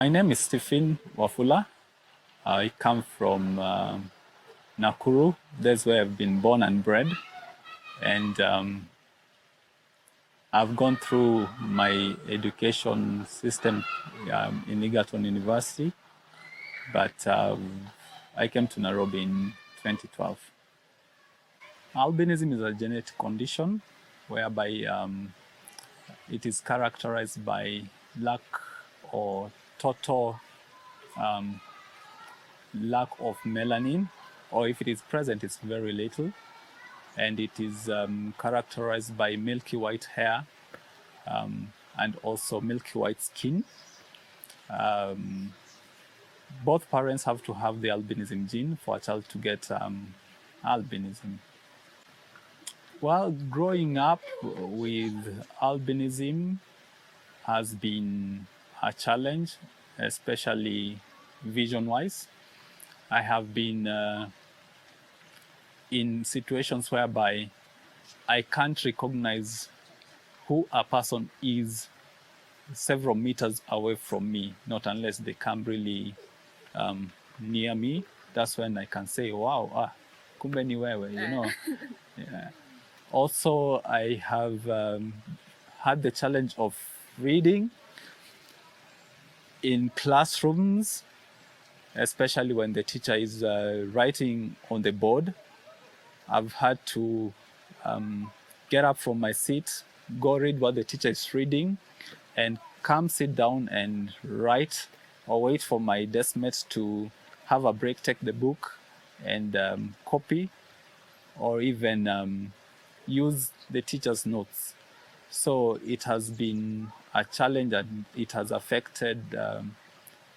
My name is Stephen Wafula. I come from Nakuru. That's where I've been born and bred. And I've gone through my education system in Egerton University, but I came to Nairobi in 2012. Albinism is a genetic condition whereby it is characterized by lack or total lack of melanin, or if it is present, it's very little. And it is characterized by milky white hair and also milky white skin. Both parents have to have the albinism gene for a child to get albinism. Well, growing up with albinism has been a challenge, especially vision-wise. I have been in situations whereby I can't recognize who a person is several meters away from me, not unless they come really near me. That's when I can say, wow, kumbe ni wewe, you know. Yeah. Also, I have had the challenge of reading in classrooms, especially when the teacher is writing on the board. I've had to get up from my seat, go read what the teacher is reading, and come sit down and write, or wait for my desk mates to have a break, take the book and copy, or even use the teacher's notes. So it has been a challenge, and it has affected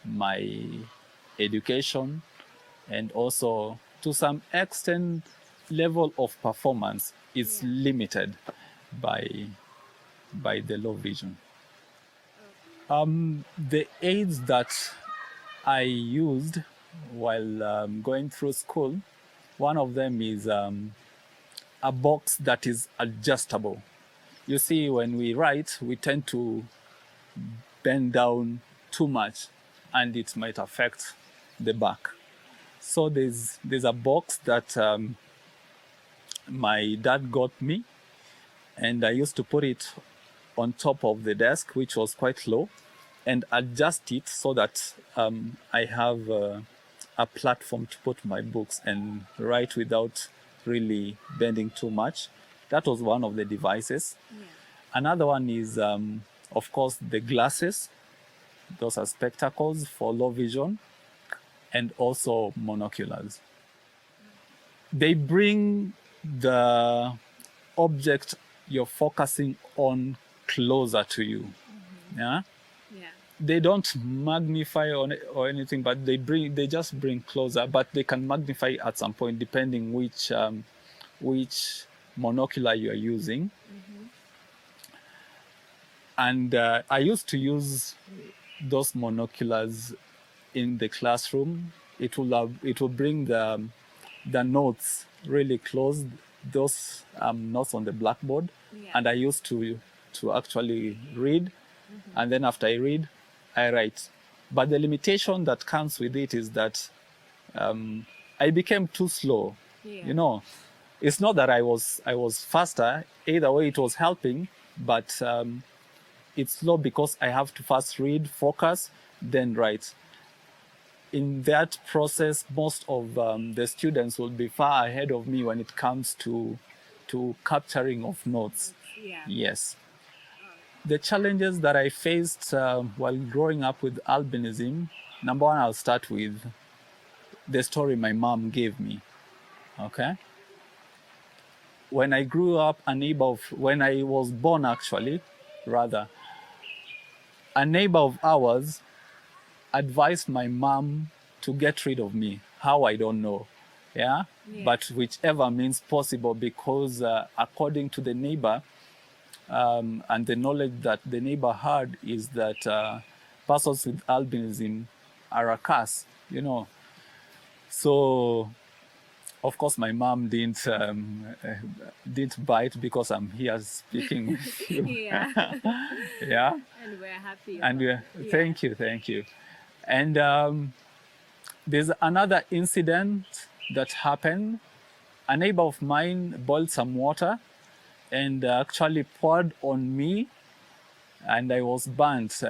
my education, and also to some extent level of performance is limited by the low vision. The aids that I used while going through school, one of them is a box that is adjustable. You see, when we write, we tend to bend down too much, and it might affect the back. So there's a box that my dad got me, and I used to put it on top of the desk, which was quite low, and adjust it so that I have a platform to put my books and write without really bending too much. That was one of the devices. Yeah. Another one is, of course, the glasses. Those are spectacles for low vision, and also monoculars. They bring the object you're focusing on closer to you. Mm-hmm. Yeah? Yeah. They don't magnify or anything, but they just bring closer, but they can magnify at some point depending which monocular you are using. Mm-hmm. And I used to use those monoculars in the classroom. It will bring the notes really close, those notes on the blackboard. Yeah. And I used to actually read. Mm-hmm. And then after I read, I write. But the limitation that comes with it is that I became too slow. Yeah. You know, it's not that I was faster. Either way, it was helping, but it's slow because I have to first read, focus, then write. In that process, most of the students will be far ahead of me when it comes to capturing of notes. Yeah. Yes. The challenges that I faced while growing up with albinism, number one, I'll start with the story my mom gave me. Okay? When I grew up, when I was born actually, rather, a neighbor of ours advised my mom to get rid of me. How, I don't know. Yeah? But whichever means possible, because according to the neighbor, and the knowledge that the neighbor had is that persons with albinism are a curse, you know. So, of course, my mom didn't bite because I'm here speaking with you. Yeah. Yeah. And we're happy. And thank you. And there's another incident that happened. A neighbor of mine boiled some water and actually poured on me, and I was burnt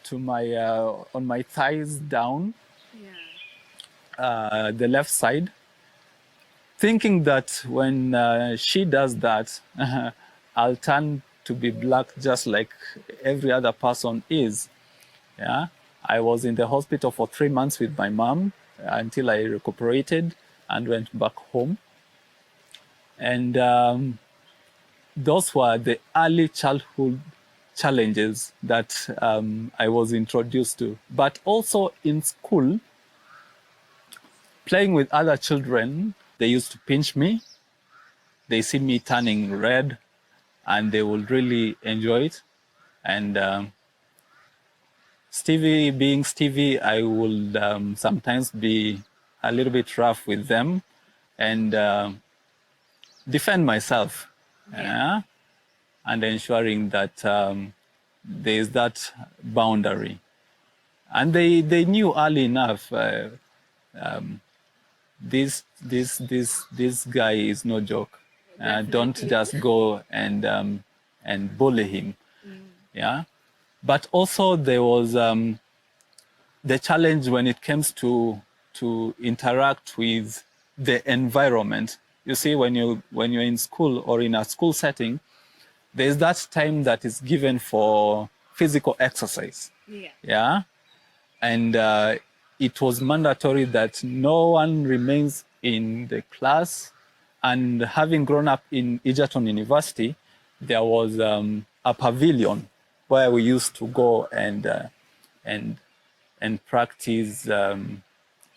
to my on my thighs down, the left side, thinking that when she does that, I'll turn to be black just like every other person is. Yeah, I was in the hospital for 3 months with my mom until I recuperated and went back home. And those were the early childhood challenges that I was introduced to. But also in school, playing with other children, they used to pinch me. They see me turning red, and they would really enjoy it. And Stevie, being Stevie, I would sometimes be a little bit rough with them and defend myself, and ensuring that there is that boundary. And they knew early enough this guy is no joke. Don't just go and bully him. Yeah. But also there was the challenge when it comes to interact with the environment. You see, when you're in school or in a school setting, there's that time that is given for physical exercise. Yeah. And it was mandatory that no one remains in the class. And having grown up in Egerton University, there was a pavilion where we used to go and practice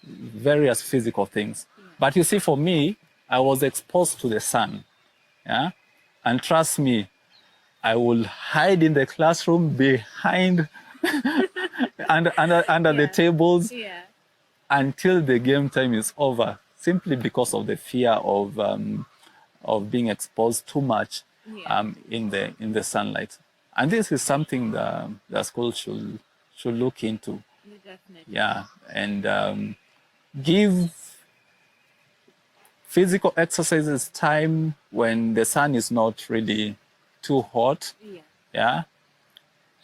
various physical things. But you see, for me, I was exposed to the sun. Yeah, and trust me, I will hide in the classroom behind under the tables until the game time is over, simply because of the fear of being exposed too much in the sunlight. And this is something the school should look into. Definitely. Yeah, and give physical exercises time when the sun is not really too hot. Yeah.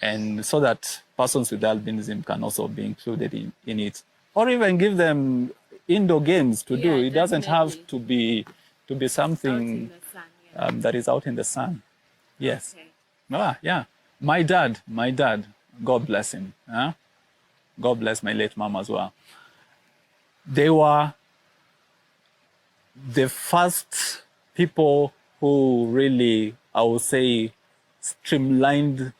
And so that persons with albinism can also be included in it. Or even give them indoor games to do. It doesn't have to be something that is out in the sun. Yes. Okay. Yeah. My dad, God bless him. God bless my late mom as well. They were the first people who really, I would say, streamlined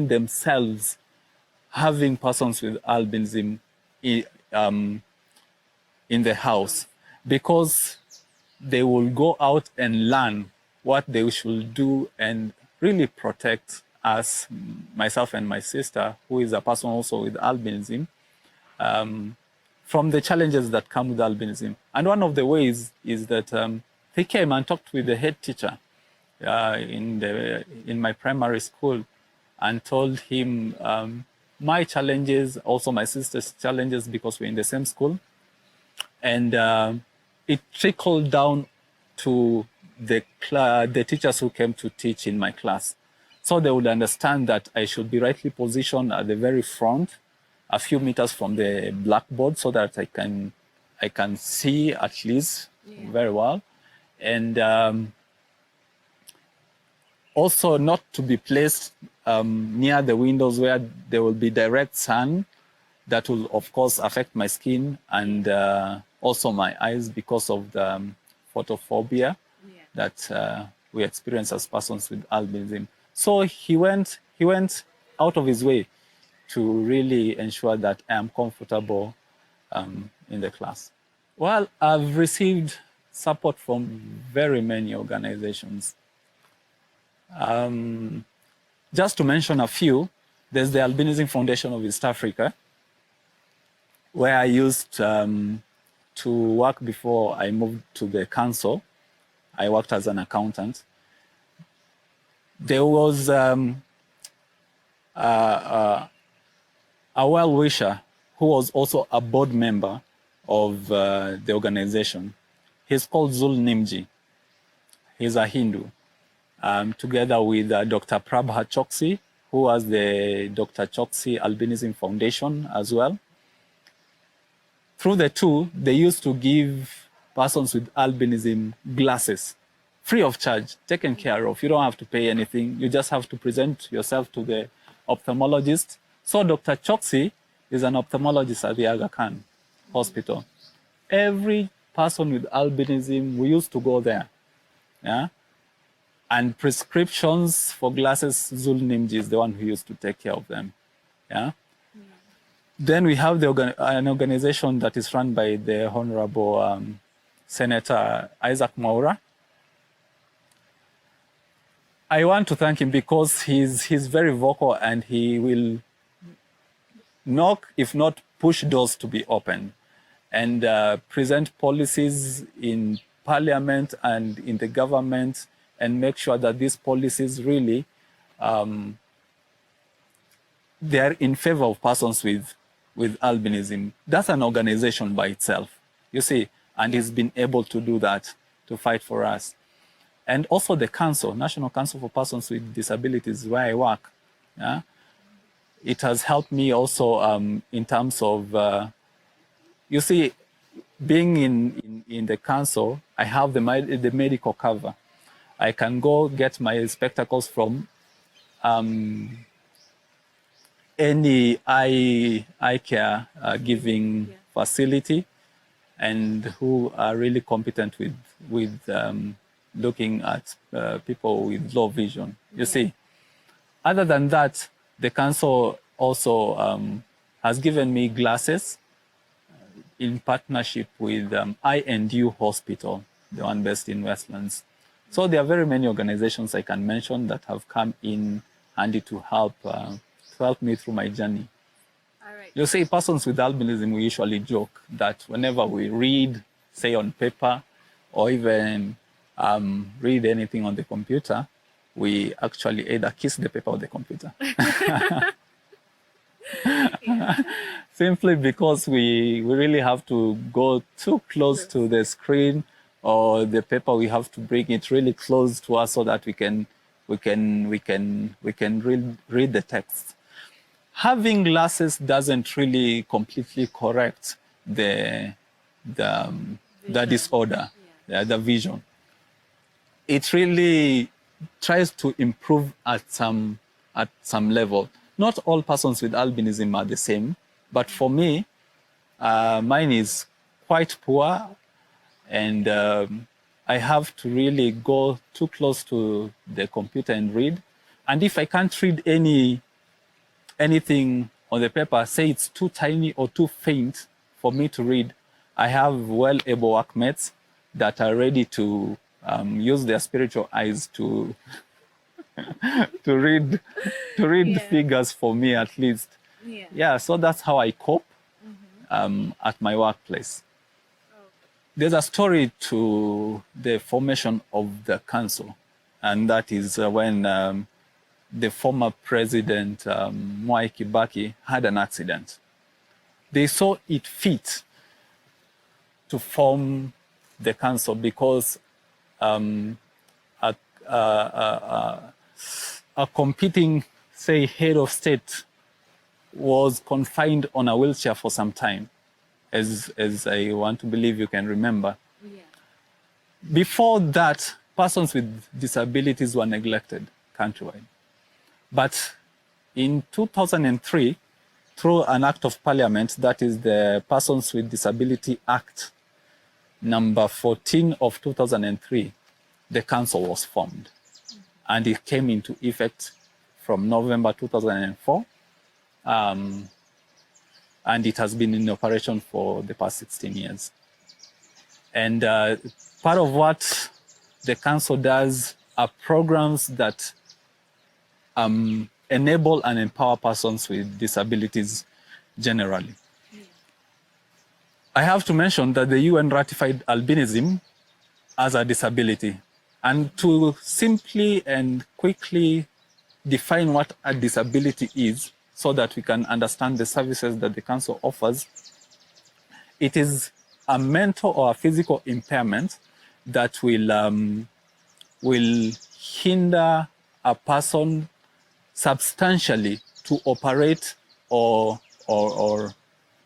themselves, having persons with albinism in the house, because they will go out and learn what they should do and really protect us, myself and my sister, who is a person also with albinism, from the challenges that come with albinism. And one of the ways is that they came and talked with the head teacher in my primary school and told him my challenges, also my sister's challenges, because we're in the same school. And it trickled down to the teachers who came to teach in my class. So they would understand that I should be rightly positioned at the very front, a few meters from the blackboard, so that I can see at least very well. And also not to be placed near the windows where there will be direct sun that will, of course, affect my skin and also my eyes, because of the photophobia that we experience as persons with albinism. So he went out of his way to really ensure that I am comfortable in the class. Well, I've received support from very many organizations. Just to mention a few, there's the Albinism Foundation of East Africa, where I used to work before I moved to the council. I worked as an accountant. There was a well-wisher who was also a board member of the organization. He's called Zul Nimji. He's a Hindu. Together with Dr. Prabha Choksi, who was the Dr. Choksi Albinism Foundation as well. Through the two, they used to give persons with albinism glasses, free of charge, taken care of. You don't have to pay anything. You just have to present yourself to the ophthalmologist. So Dr. Choksi is an ophthalmologist at the Aga Khan Hospital. Every person with albinism, we used to go there. Yeah? And prescriptions for glasses, Zul Nimji is the one who used to take care of them. Yeah? Then we have an organization that is run by the Honorable Senator Isaac Mwaura. I want to thank him because he's very vocal and he will knock, if not push doors to be opened, and present policies in Parliament and in the government and make sure that these policies really, they're in favor of persons with albinism. That's an organization by itself, you see, and he's been able to do that, to fight for us. And also the council, National Council for Persons with Disabilities, where I work. Yeah? It has helped me also in terms of, you see, being in the council, I have the medical cover. I can go get my spectacles from any eye care giving facility, and who are really competent with looking at people with low vision, you see. Other than that, the council also has given me glasses in partnership with I&U Hospital, the one based in Westlands. So there are very many organizations I can mention that have come in handy to help me through my journey. All right. You see, persons with albinism, we usually joke that whenever we read, say on paper, or even read anything on the computer, we actually either kiss the paper or the computer. Yeah. Simply because we really have to go too close to the screen or the paper. We have to bring it really close to us so that we can read the text. Having glasses doesn't really completely correct the disorder, the vision. It really tries to improve at some level. Not all persons with albinism are the same, but for me, mine is quite poor, and I have to really go too close to the computer and read. And if I can't read anything on the paper, say it's too tiny or too faint for me to read, I have well-able workmates that are ready to use their spiritual eyes to to read figures for me at least. Yeah, so that's how I cope at my workplace. There's a story to the formation of the council, and that is when the former president, Mwai Kibaki, had an accident. They saw it fit to form the council because a competing, say, head of state was confined on a wheelchair for some time, as I want to believe you can remember. Yeah. Before that, persons with disabilities were neglected countrywide. But in 2003, through an act of parliament, that is the Persons with Disability Act, number 14 of 2003, the council was formed. And it came into effect from November 2004. And it has been in operation for the past 16 years. And part of what the council does are programs that enable and empower persons with disabilities generally. I have to mention that the UN ratified albinism as a disability. And to simply and quickly define what a disability is, so that we can understand the services that the council offers. It is a mental or a physical impairment that will hinder a person substantially to operate or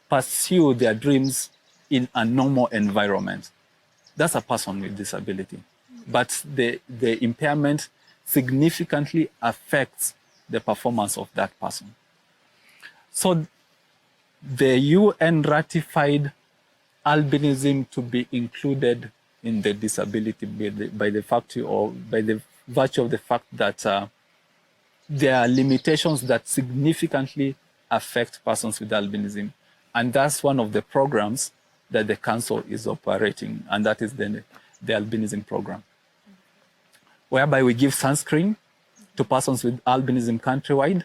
pursue their dreams in a normal environment. That's a person with disability. But the impairment significantly affects the performance of that person. So the UN ratified albinism to be included in the disability by the virtue of the fact that there are limitations that significantly affect persons with albinism. And that's one of the programs that the council is operating, and that is the albinism program, whereby we give sunscreen to persons with albinism countrywide.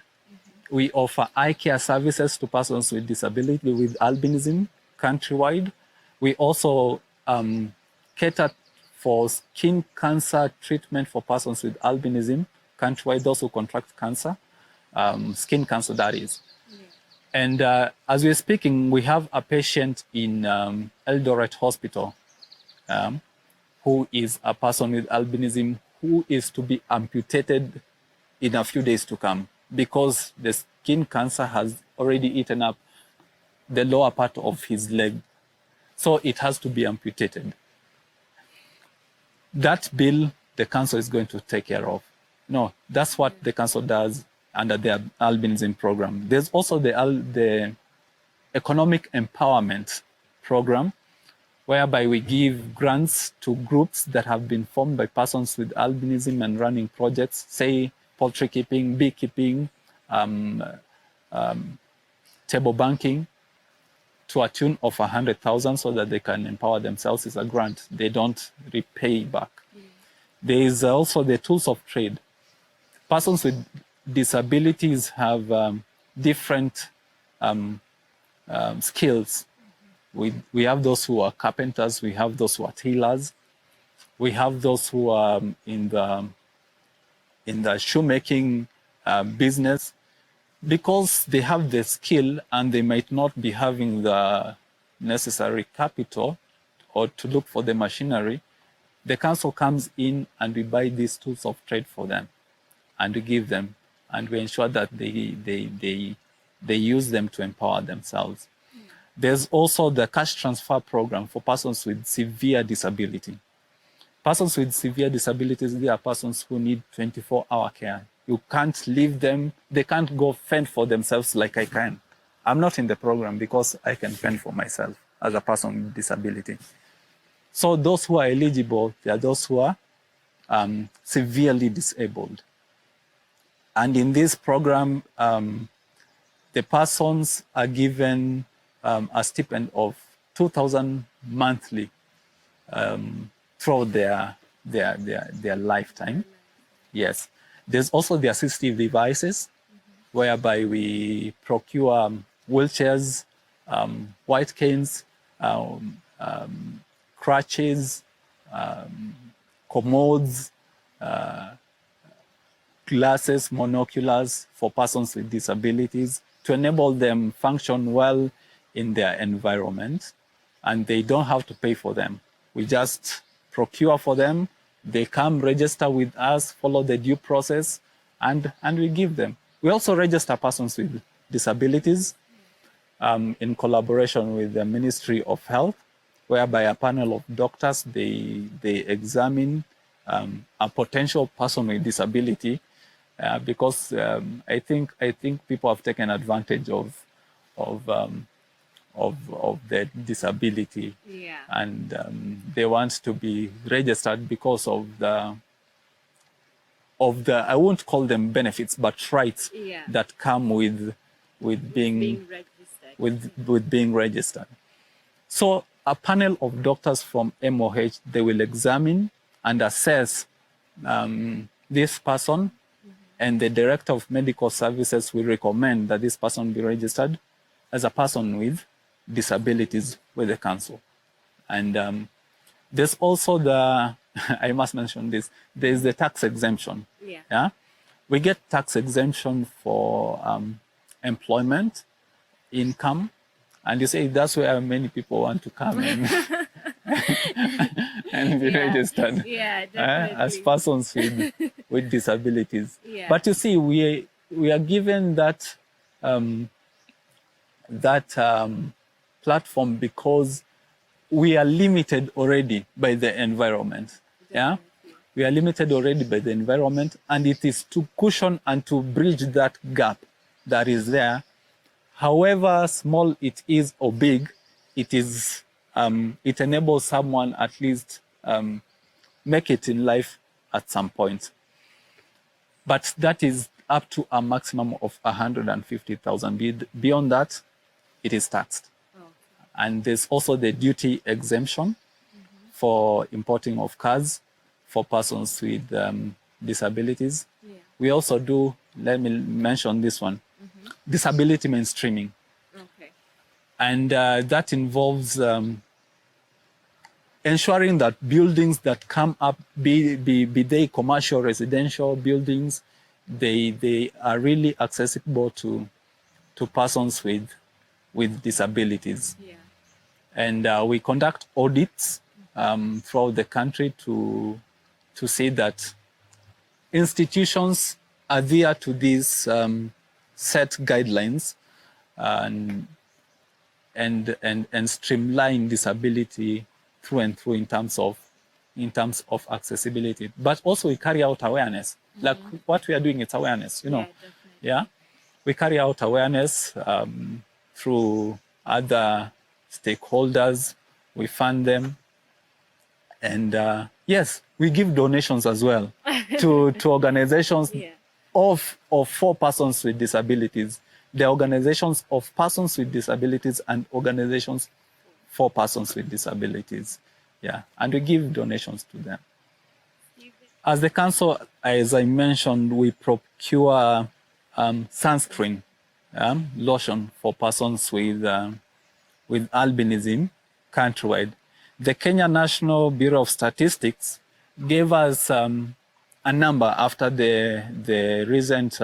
We offer eye care services to persons with disability with albinism countrywide. We also cater for skin cancer treatment for persons with albinism countrywide, those who contract cancer, skin cancer that is. Yeah. And as we're speaking, we have a patient in Eldoret Hospital who is a person with albinism who is to be amputated in a few days to come because the skin cancer has already eaten up the lower part of his leg. So it has to be amputated. That bill, the council is going to take care of. No, that's what the council does under the albinism program. There's also the economic empowerment program, whereby we give grants to groups that have been formed by persons with albinism and running projects, say poultry keeping, beekeeping, table banking, to a tune of 100,000 so that they can empower themselves. It's a grant. They don't repay back. There is also the tools of trade. Persons with disabilities have different skills. We have those who are carpenters, we have those who are tailors, we have those who are in the shoemaking business. Because they have the skill and they might not be having the necessary capital or to look for the machinery, the council comes in and we buy these tools of trade for them and we give them and we ensure that they use them to empower themselves. There's also the cash transfer program for persons with severe disability. Persons with severe disabilities, they are persons who need 24-hour care. You can't leave them, they can't go fend for themselves like I can. I'm not in the program because I can fend for myself as a person with disability. So those who are eligible, they are those who are severely disabled. And in this program, the persons are given a stipend of 2,000 monthly throughout their lifetime. Yes. There's also the assistive devices, whereby we procure wheelchairs, white canes, crutches, commodes, glasses, monoculars for persons with disabilities to enable them function well in their environment. And they don't have to pay for them. We just procure for them. They come register with us, follow the due process, and we give them. We also register persons with disabilities in collaboration with the Ministry of Health, whereby a panel of doctors, they examine a potential person with disability, because I think people have taken advantage of their disability, yeah. And they want to be registered because of the I won't call them benefits, but rights, yeah, that come with being registered. With being registered. So a panel of doctors from MOH, they will examine and assess this person, and the Director of Medical Services will recommend that this person be registered as a person with disabilities with the council. And there's also I must mention this, there's the tax exemption. Yeah. We get tax exemption for employment, income, and you say that's where many people want to come and, and be registered as persons with disabilities. Yeah. But you see, we are given that platform because we are limited already by the environment. Yeah, we are limited already by the environment, and it is to cushion and to bridge that gap that is there. However small it is or big, it is it enables someone at least make it in life at some point. But that is up to a maximum of 150,000. Beyond that, it is taxed. Okay. And there's also the duty exemption for importing of cars for persons with disabilities. Yeah. We also do, let me mention this one, disability mainstreaming. Okay. And that involves ensuring that buildings that come up, be they commercial, residential buildings, they are really accessible to persons with disabilities. Yeah. And we conduct audits throughout the country to see that institutions adhere to these set guidelines and streamline disability through and through in terms of accessibility. But also we carry out awareness. Like what we are doing, it's awareness, you know. Yeah, We carry out awareness through other stakeholders. We fund them. And yes, we give donations as well to organizations for persons with disabilities. The organizations of persons with disabilities and organizations for persons with disabilities. Yeah, and we give donations to them. As the council, as I mentioned, we procure sunscreen, lotion for persons with albinism countrywide. The Kenya National Bureau of Statistics gave us a number after the recent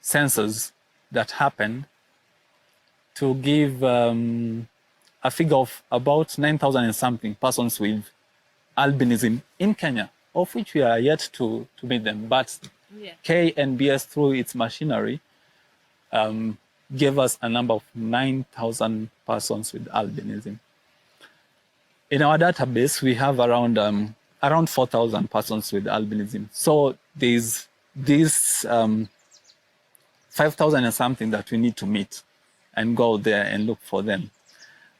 census that happened to give a figure of about 9,000 and something persons with albinism in Kenya, of which we are yet to meet them. But KNBS, through its machinery, gave us a number of 9,000 persons with albinism. In our database, we have around 4,000 persons with albinism. So there's these 5,000 and something that we need to meet and go there and look for them.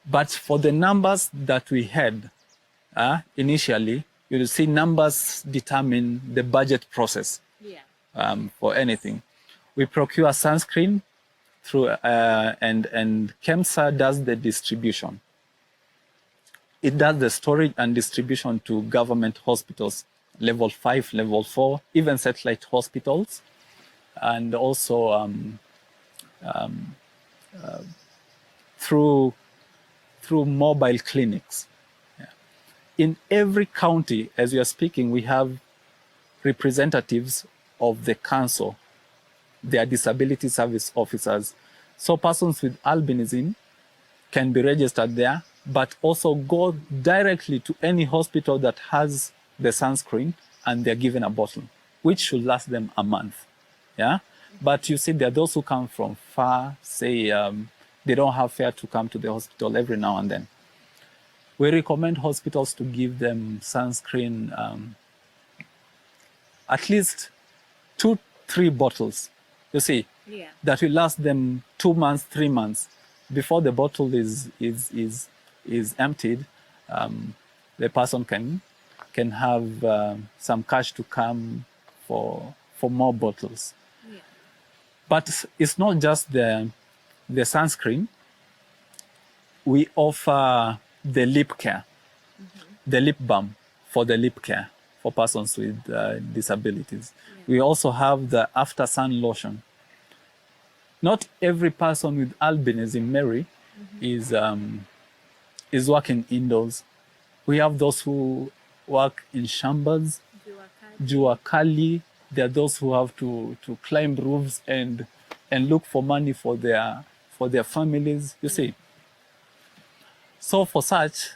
But for the numbers that we had initially, you will see numbers determine the budget process for anything. We procure sunscreen through, and KEMSA does the distribution. It does the storage and distribution to government hospitals, level 5, level 4, even satellite hospitals, and also through mobile clinics. In every county, as we are speaking, we have representatives of the council. They are disability service officers. So persons with albinism can be registered there, but also go directly to any hospital that has the sunscreen, and they're given a bottle, which should last them a month. Yeah. But you see, there are those who come from far, say they don't have fare to come to the hospital every now and then. We recommend hospitals to give them sunscreen, at least 2-3 bottles, you see, that will last them 2 months, 3 months. Before the bottle is emptied, the person can have some cash to come for more bottles. But it's not just the sunscreen. We offer the lip care, the lip balm for the lip care for persons with disabilities. We also have the after sun lotion. Not every person with albinism, Mary, is working indoors. We have those who work in shambas, jua kali, There are those who have to climb roofs and look for money for their families, you see. So for such,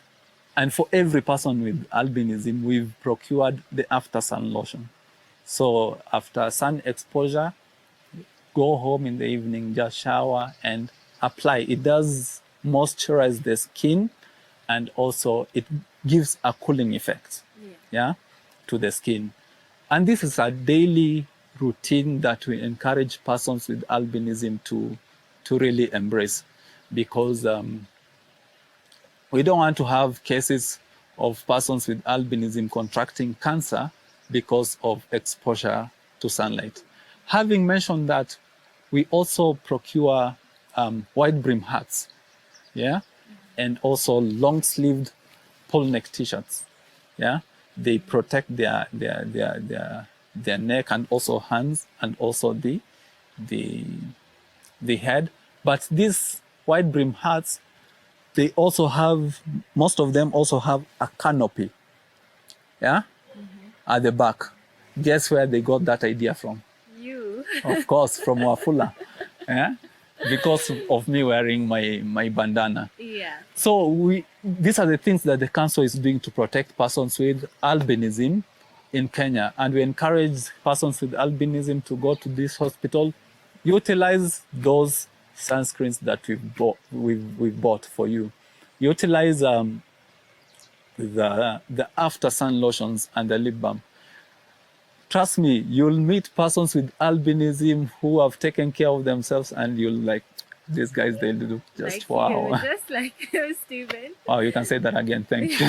and for every person with albinism, we've procured the after sun lotion. So after sun exposure, go home in the evening, just shower and apply. It does moisturize the skin, and also it gives a cooling effect, yeah, to the skin. And this is a daily routine that we encourage persons with albinism to really embrace, because we don't want to have cases of persons with albinism contracting cancer because of exposure to sunlight. Having mentioned that, we also procure wide brim hats, yeah, and also long-sleeved polo neck t-shirts, yeah. They protect their neck and also hands and also the head. But these wide brim hats, they also have, most of them also have a canopy, yeah, at the back. Guess where they got that idea from? You. Of course, from Wafula, yeah, because of me wearing my bandana. Yeah. So these are the things that the council is doing to protect persons with albinism in Kenya, and we encourage persons with albinism to go to this hospital, utilize those sunscreens that we've bought for you, utilize the after sun lotions and the lip balm. Trust me, you'll meet persons with albinism who have taken care of themselves, and you'll like, these guys, they look just like wow. You, just like you, Stephen. Oh, you can say that again. Thank you.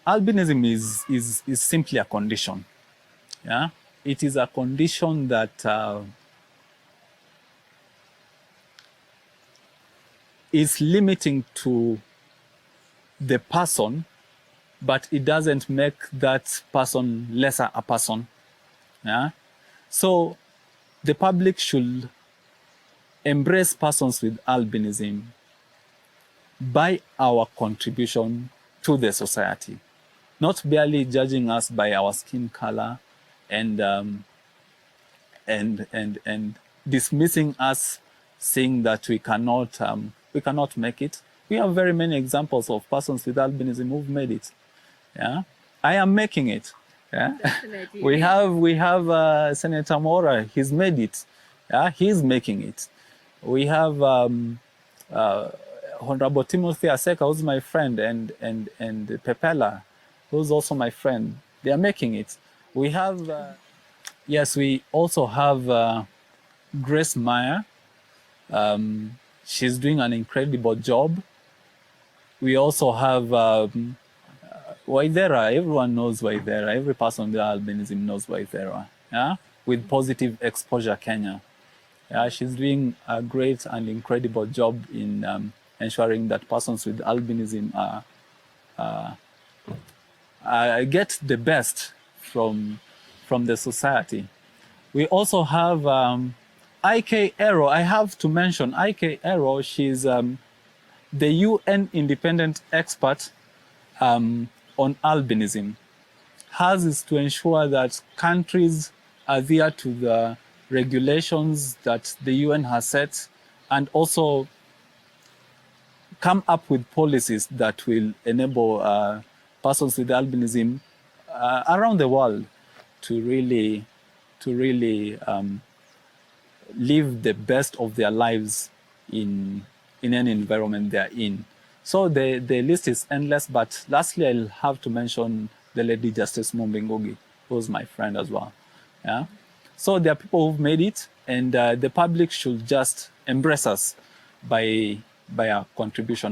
Albinism is simply a condition. Yeah, it is a condition that is limiting to the person, but it doesn't make that person lesser a person. Yeah, so the public should embrace persons with albinism by our contribution to the society, not barely judging us by our skin color and dismissing us, saying that we cannot make it. We have very many examples of persons with albinism who've made it. Yeah, I am making it. Yeah, definitely. we have Senator Mora. He's made it. Yeah, he's making it. We have Honorable Timothy Aseka, who's my friend, and Pepela, who's also my friend. They are making it. We have, yes, we also have Grace Meyer. She's doing an incredible job. We also have Waithera. Everyone knows Waithera. Every person with albinism knows Waithera. Yeah, with Positive Exposure Kenya. Yeah, she's doing a great and incredible job in ensuring that persons with albinism get the best from the society. We also have IK Ero. I have to mention IK Ero. She's the UN independent expert on albinism. Hers is to ensure that countries adhere to the regulations that the UN has set, and also come up with policies that will enable persons with albinism around the world to really live the best of their lives in any environment they're in. So the list is endless, but lastly, I'll have to mention the Lady Justice Mumbi Ngugi, who's my friend as well. Yeah. So there are people who've made it, and the public should just embrace us by our contribution.